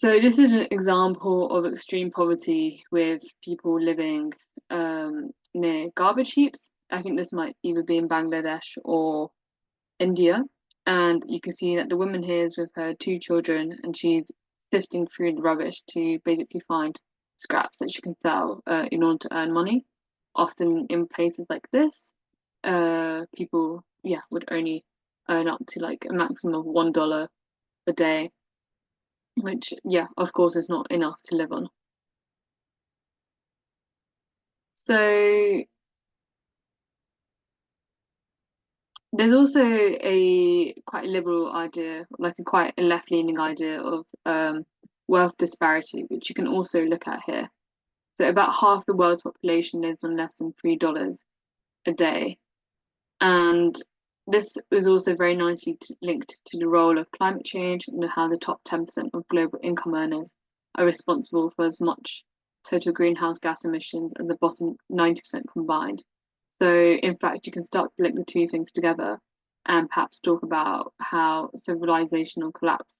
So this is an example of extreme poverty with people living near garbage heaps. I think this might either be in Bangladesh or India. And you can see that the woman here is with her two children and she's sifting through the rubbish to basically find scraps that she can sell in order to earn money. Often in places like this, people, yeah, would only earn up to like a maximum of $1 a day, which, yeah, of course, is not enough to live on. So there's also a quite liberal idea, like a quite a left-leaning idea of wealth disparity, which you can also look at here. So about half the world's population lives on less than $3 a day, and this is also very nicely linked to the role of climate change and how the top 10% of global income earners are responsible for as much total greenhouse gas emissions as the bottom 90% combined. So, in fact, you can start to link the two things together and perhaps talk about how civilizational collapse.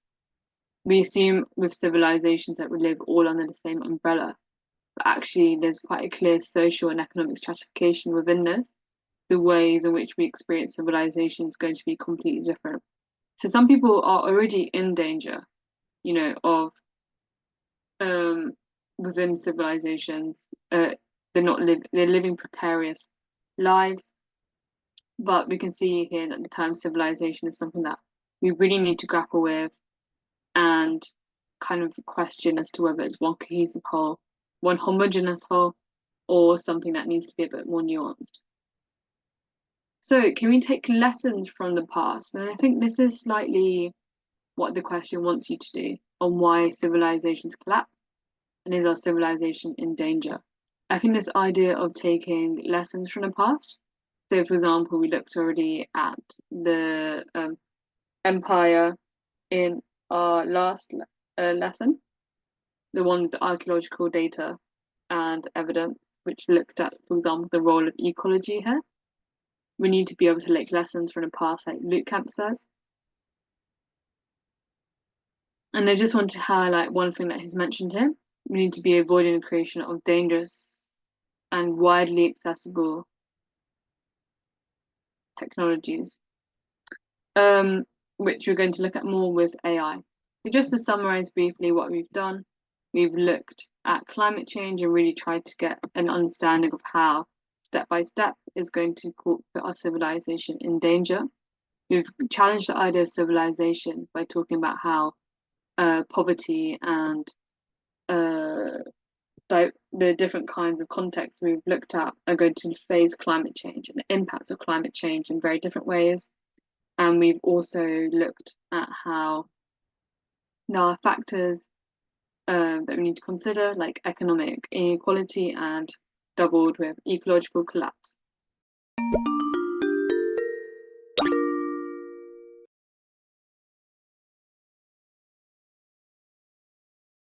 We assume with civilizations that we live all under the same umbrella, but actually, there's quite a clear social and economic stratification within this. The ways in which we experience civilization is going to be completely different. So, some people are already in danger, of um, within civilizations. They're living precarious lives. But we can see here that the term civilization is something that we really need to grapple with and kind of question as to whether it's one cohesive whole, one homogeneous whole, or something that needs to be a bit more nuanced. So, can we take lessons from the past? And I think this is slightly what the question wants you to do on why civilizations collapse and is our civilization in danger. I think this idea of taking lessons from the past. So, for example, we looked already at the empire in our last lesson, the one with the archaeological data and evidence, which looked at, for example, the role of ecology here. We need to be able to take lessons from the past, like Luke Camp says. And I just want to highlight one thing that he's mentioned here. We need to be avoiding the creation of dangerous and widely accessible technologies, which we're going to look at more with AI. So just to summarize briefly what we've done, we've looked at climate change and really tried to get an understanding of how step by step is going to put our civilization in danger. We've challenged the idea of civilization by talking about how poverty and the different kinds of contexts we've looked at are going to face climate change and the impacts of climate change in very different ways. And we've also looked at how there are factors that we need to consider, like economic inequality and doubled with ecological collapse.